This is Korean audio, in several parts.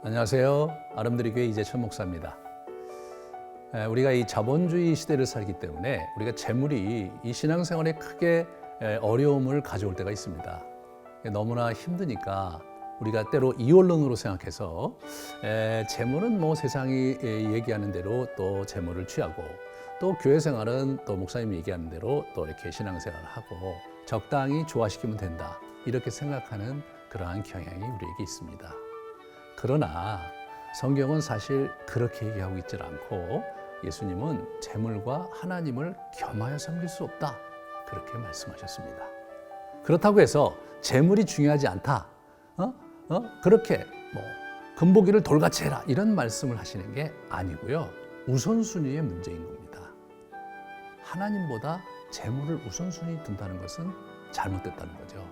안녕하세요. 아름드리 교회 이재천 목사입니다. 우리가 이 자본주의 시대를 살기 때문에 우리가 재물이 이 신앙생활에 크게 어려움을 가져올 때가 있습니다. 너무나 힘드니까 우리가 때로 이원론으로 생각해서 재물은 뭐 세상이 얘기하는 대로 또 재물을 취하고 또 교회 생활은 또 목사님이 얘기하는 대로 또 이렇게 신앙생활을 하고 적당히 좋아시키면 된다. 이렇게 생각하는 그러한 경향이 우리에게 있습니다. 그러나 성경은 사실 그렇게 얘기하고 있지 않고 예수님은 재물과 하나님을 겸하여 섬길 수 없다. 그렇게 말씀하셨습니다. 그렇다고 해서 재물이 중요하지 않다. 그렇게 금보기를 돌같이 해라. 이런 말씀을 하시는 게 아니고요. 우선순위의 문제인 겁니다. 하나님보다 재물을 우선순위 둔다는 것은 잘못됐다는 거죠.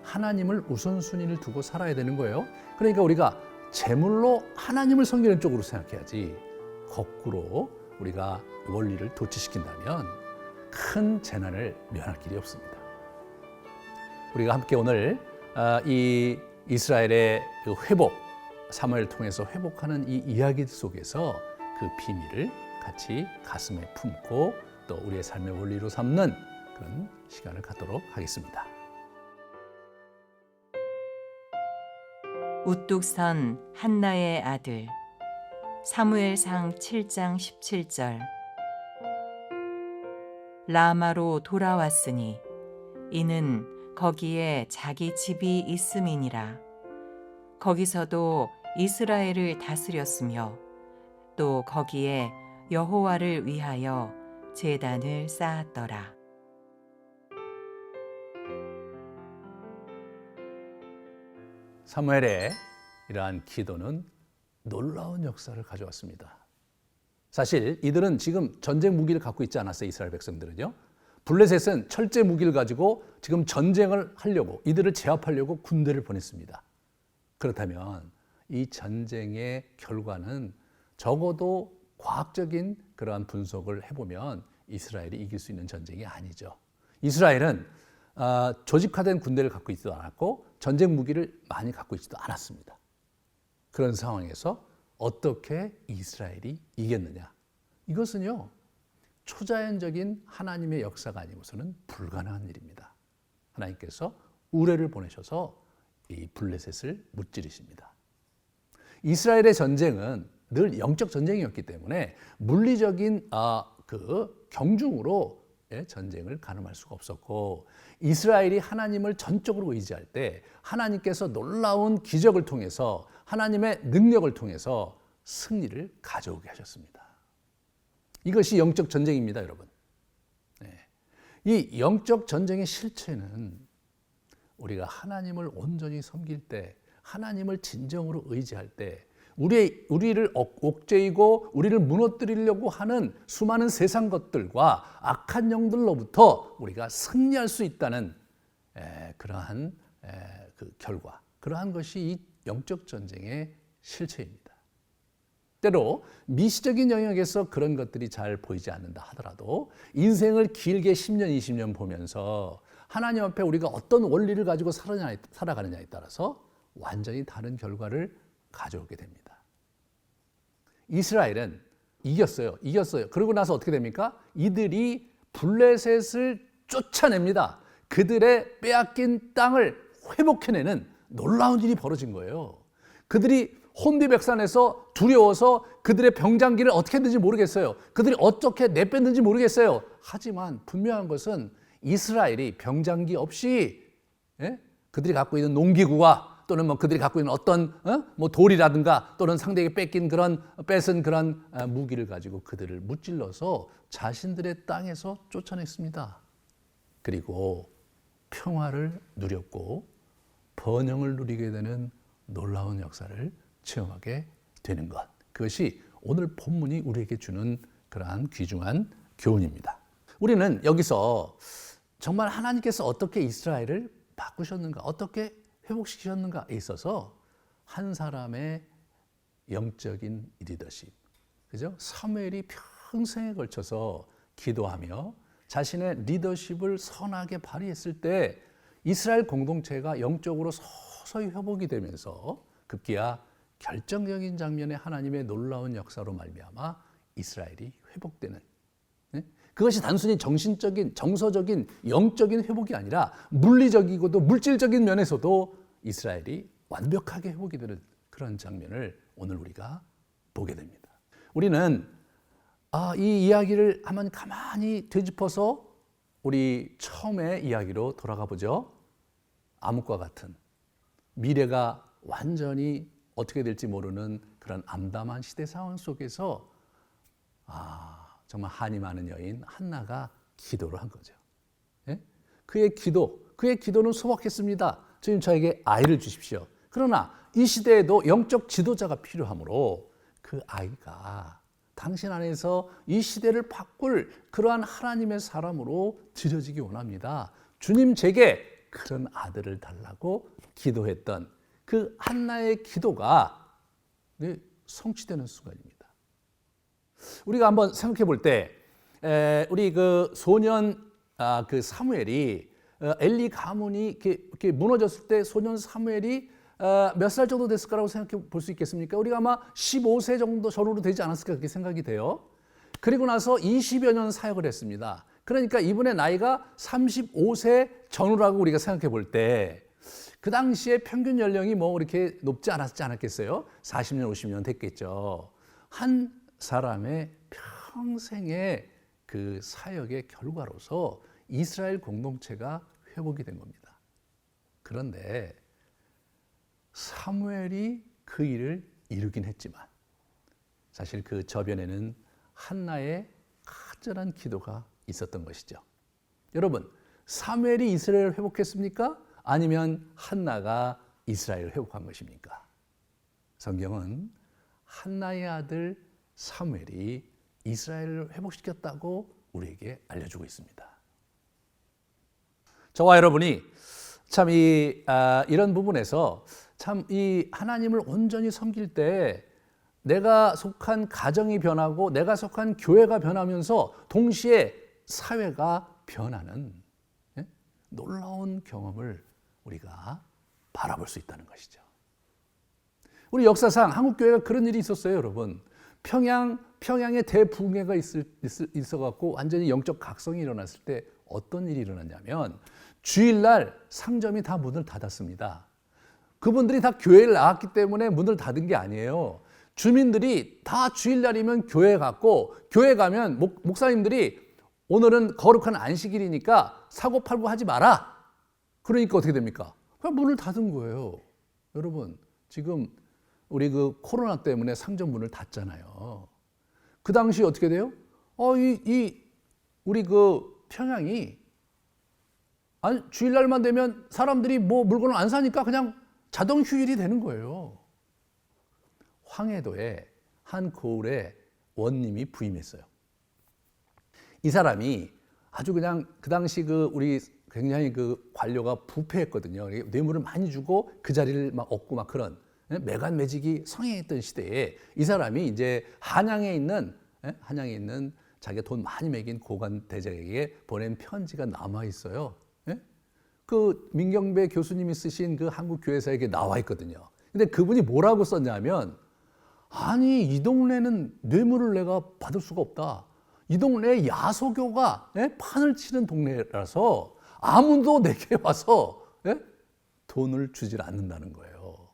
하나님을 우선순위를 두고 살아야 되는 거예요. 그러니까 우리가 재물로 하나님을 섬기는 쪽으로 생각해야지 거꾸로 우리가 원리를 도취시킨다면 큰 재난을 면할 길이 없습니다. 우리가 함께 오늘 이 이스라엘의 회복, 사무엘을 통해서 회복하는 이 이야기 속에서 그 비밀을 같이 가슴에 품고 또 우리의 삶의 원리로 삼는 그런 시간을 갖도록 하겠습니다. 우뚝 선 한나의 아들 사무엘상 7장 17절 라마로 돌아왔으니 이는 거기에 자기 집이 있음이니라. 거기서도 이스라엘을 다스렸으며 또 거기에 여호와를 위하여 제단을 쌓았더라. 사무엘의 이러한 기도는 놀라운 역사를 가져왔습니다. 사실 이들은 지금 전쟁 무기를 갖고 있지 않았어요. 이스라엘 백성들은요. 블레셋은 철제 무기를 가지고 지금 전쟁을 하려고 이들을 제압하려고 군대를 보냈습니다. 그렇다면 이 전쟁의 결과는 적어도 과학적인 그러한 분석을 해보면 이스라엘이 이길 수 있는 전쟁이 아니죠. 이스라엘은 조직화된 군대를 갖고 있지도 않았고 전쟁 무기를 많이 갖고 있지도 않았습니다. 그런 상황에서 어떻게 이스라엘이 이겼느냐? 이것은요, 초자연적인 하나님의 역사가 아니고서는 불가능한 일입니다. 하나님께서 우레를 보내셔서 이 블레셋을 무찌르십니다. 이스라엘의 전쟁은 늘 영적 전쟁이었기 때문에 물리적인 그 경중으로 전쟁을 가늠할 수가 없었고, 이스라엘이 하나님을 전적으로 의지할 때 하나님께서 놀라운 기적을 통해서 하나님의 능력을 통해서 승리를 가져오게 하셨습니다. 이것이 영적 전쟁입니다, 여러분. 이 영적 전쟁의 실체는 우리가 하나님을 온전히 섬길 때, 하나님을 진정으로 의지할 때 우리를 옥죄이고 우리를 무너뜨리려고 하는 수많은 세상 것들과 악한 영들로부터 우리가 승리할 수 있다는 그러한 그 결과, 그러한 것이 이 영적 전쟁의 실체입니다. 때로 미시적인 영역에서 그런 것들이 잘 보이지 않는다 하더라도 인생을 길게 10년, 20년 보면서 하나님 앞에 우리가 어떤 원리를 가지고 살아가느냐에 따라서 완전히 다른 결과를 가져오게 됩니다. 이스라엘은 이겼어요. 그러고 나서 어떻게 됩니까? 이들이 블레셋을 쫓아냅니다. 그들의 빼앗긴 땅을 회복해내는 놀라운 일이 벌어진 거예요. 그들이 혼비백산에서 두려워서 그들의 병장기를 어떻게 했는지 모르겠어요. 그들이 어떻게 내뺐는지 모르겠어요. 하지만 분명한 것은 이스라엘이 병장기 없이 그들이 갖고 있는 농기구와 또는 그들이 갖고 있는 어떤 돌이라든가 또는 상대에게 뺏은 그런 무기를 가지고 그들을 무찔러서 자신들의 땅에서 쫓아냈습니다. 그리고 평화를 누렸고 번영을 누리게 되는 놀라운 역사를 체험하게 되는 것. 그것이 오늘 본문이 우리에게 주는 그러한 귀중한 교훈입니다. 우리는 여기서 정말 하나님께서 어떻게 이스라엘을 바꾸셨는가, 어떻게 회복시키셨는가에 있어서 한 사람의 영적인 리더십, 그죠? 사무엘이 평생에 걸쳐서 기도하며 자신의 리더십을 선하게 발휘했을 때 이스라엘 공동체가 영적으로 서서히 회복이 되면서 급기야 결정적인 장면에 하나님의 놀라운 역사로 말미암아 이스라엘이 회복되는, 그것이 단순히 정신적인, 정서적인, 영적인 회복이 아니라 물리적이고도 물질적인 면에서도 이스라엘이 완벽하게 회복이 되는 그런 장면을 오늘 우리가 보게 됩니다. 우리는 이 이야기를 한번 가만히 되짚어서 우리 처음의 이야기로 돌아가 보죠. 암흑과 같은 미래가 완전히 어떻게 될지 모르는 그런 암담한 시대 상황 속에서 정말 한이 많은 여인 한나가 기도를 한 거죠. 그의 기도는 소박했습니다. 주님 저에게 아이를 주십시오. 그러나 이 시대에도 영적 지도자가 필요하므로 그 아이가 당신 안에서 이 시대를 바꿀 그러한 하나님의 사람으로 들여지기 원합니다. 주님 제게 그런 아들을 달라고 기도했던 그 한나의 기도가 성취되는 순간입니다. 우리가 한번 생각해 볼 때 우리 그 소년 그 사무엘이 엘리 가문이 이렇게 무너졌을 때 소년 사무엘이 몇 살 정도 됐을까라고 생각해 볼 수 있겠습니까? 우리가 아마 15세 정도 전후로 되지 않았을까 그렇게 생각이 돼요. 그리고 나서 20여 년 사역을 했습니다. 그러니까 이분의 나이가 35세 전후라고 우리가 생각해 볼 때 그 당시에 평균 연령이 뭐 이렇게 높지 않았겠어요? 40년, 50년 됐겠죠. 한 사람의 평생의 그 사역의 결과로서 이스라엘 공동체가 회복이 된 겁니다. 그런데 사무엘이 그 일을 이루긴 했지만 사실 그 저변에는 한나의 간절한 기도가 있었던 것이죠. 여러분, 사무엘이 이스라엘을 회복했습니까? 아니면 한나가 이스라엘을 회복한 것입니까? 성경은 한나의 아들 사무엘이 이스라엘을 회복시켰다고 우리에게 알려주고 있습니다. 저와 여러분이 참 이런 부분에서 참 이 하나님을 온전히 섬길 때 내가 속한 가정이 변하고 내가 속한 교회가 변하면서 동시에 사회가 변하는 놀라운 경험을 우리가 바라볼 수 있다는 것이죠. 우리 역사상 한국교회가 그런 일이 있었어요, 여러분. 평양에 대붕해가 있어갖고 완전히 영적 각성이 일어났을 때 어떤 일이 일어났냐면 주일날 상점이 다 문을 닫았습니다. 그분들이 다 교회를 나왔기 때문에 문을 닫은 게 아니에요. 주민들이 다 주일날이면 교회 갔고 교회 가면 목사님들이 오늘은 거룩한 안식일이니까 사고팔고 하지 마라. 그러니까 어떻게 됩니까? 그냥 문을 닫은 거예요. 여러분, 지금 우리 그 코로나 때문에 상점 문을 닫잖아요. 그 당시 어떻게 돼요? 우리 그 평양이 주일날만 되면 사람들이 뭐 물건을 안 사니까 그냥 자동 휴일이 되는 거예요. 황해도에 한 고을에 원님이 부임했어요. 이 사람이 아주 그냥 그 당시 우리 굉장히 그 관료가 부패했거든요. 뇌물을 많이 주고 그 자리를 막 얻고 막 그런 매간매직이 성행했던 시대에 이 사람이 이제 한양에 있는 자기가 돈 많이 매긴 고관 대장에게 보낸 편지가 남아 있어요. 그 민경배 교수님이 쓰신 그 한국 교회사에 나와 있거든요. 근데 그분이 뭐라고 썼냐면 이 동네는 뇌물을 내가 받을 수가 없다. 이 동네에 야소교가 판을 치는 동네라서 아무도 내게 와서 돈을 주질 않는다는 거예요.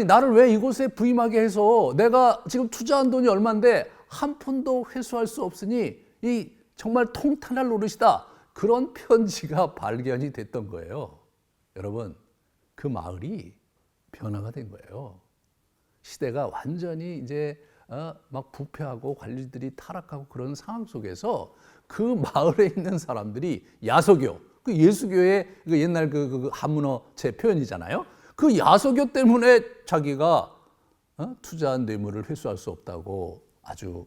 나를 왜 이곳에 부임하게 해서 내가 지금 투자한 돈이 얼마인데 한 푼도 회수할 수 없으니 이 정말 통탄할 노릇이다. 그런 편지가 발견이 됐던 거예요. 여러분, 그 마을이 변화가 된 거예요. 시대가 완전히 이제 막 부패하고 관리들이 타락하고 그런 상황 속에서 그 마을에 있는 사람들이 야소교, 그 예수교의 그 옛날 그 한문어체 표현이잖아요. 그 야소교 때문에 자기가 투자한 뇌물을 회수할 수 없다고 아주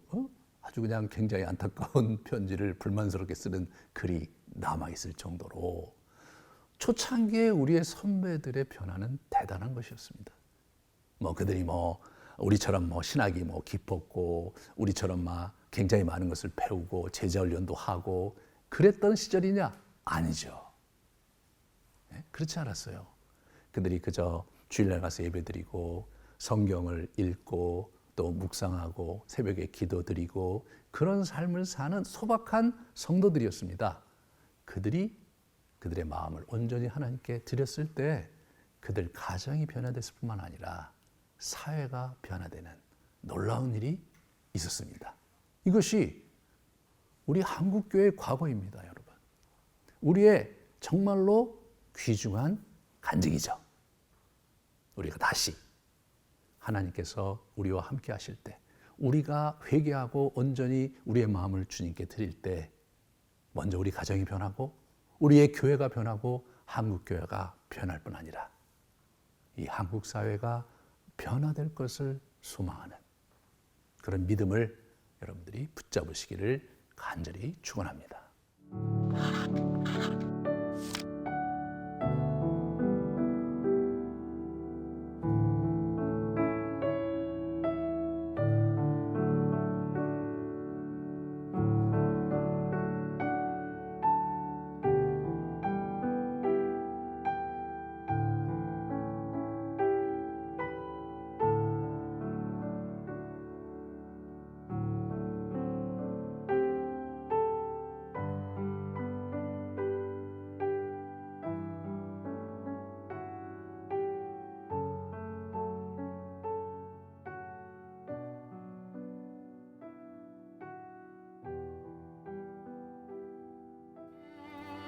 그냥 굉장히 안타까운 편지를 불만스럽게 쓰는 글이 남아있을 정도로 초창기에 우리의 선배들의 변화는 대단한 것이었습니다. 그들이 우리처럼 신학이 깊었고 우리처럼 굉장히 많은 것을 배우고 제자훈련도 하고 그랬던 시절이냐? 아니죠. 그렇지 않았어요. 그들이 그저 주일날 가서 예배드리고 성경을 읽고 또 묵상하고 새벽에 기도드리고 그런 삶을 사는 소박한 성도들이었습니다. 그들이 그들의 마음을 온전히 하나님께 드렸을 때 그들 가정이 변화됐을 뿐만 아니라 사회가 변화되는 놀라운 일이 있었습니다. 이것이 우리 한국교회의 과거입니다, 여러분. 우리의 정말로 귀중한 간증이죠. 우리가 다시 하나님께서 우리와 함께 하실 때, 우리가 회개하고 온전히 우리의 마음을 주님께 드릴 때 먼저 우리 가정이 변하고 우리의 교회가 변하고 한국교회가 변할 뿐 아니라 이 한국 사회가 변화될 것을 소망하는 그런 믿음을 여러분들이 붙잡으시기를 간절히 축원합니다.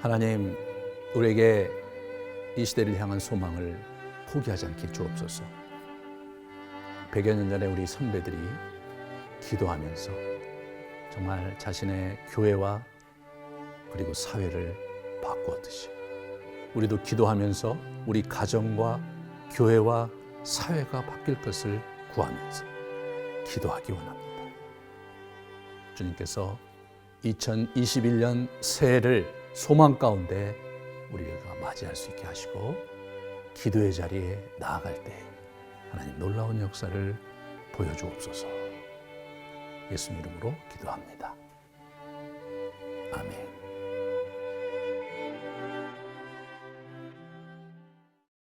하나님, 우리에게 이 시대를 향한 소망을 포기하지 않게 주옵소서. 100여 년 전에 우리 선배들이 기도하면서 정말 자신의 교회와 그리고 사회를 바꾸었듯이 우리도 기도하면서 우리 가정과 교회와 사회가 바뀔 것을 구하면서 기도하기 원합니다. 주님께서 2021년 새해를 소망 가운데 우리가 맞이할 수 있게 하시고 기도의 자리에 나아갈 때 하나님 놀라운 역사를 보여주옵소서. 예수님 이름으로 기도합니다. 아멘.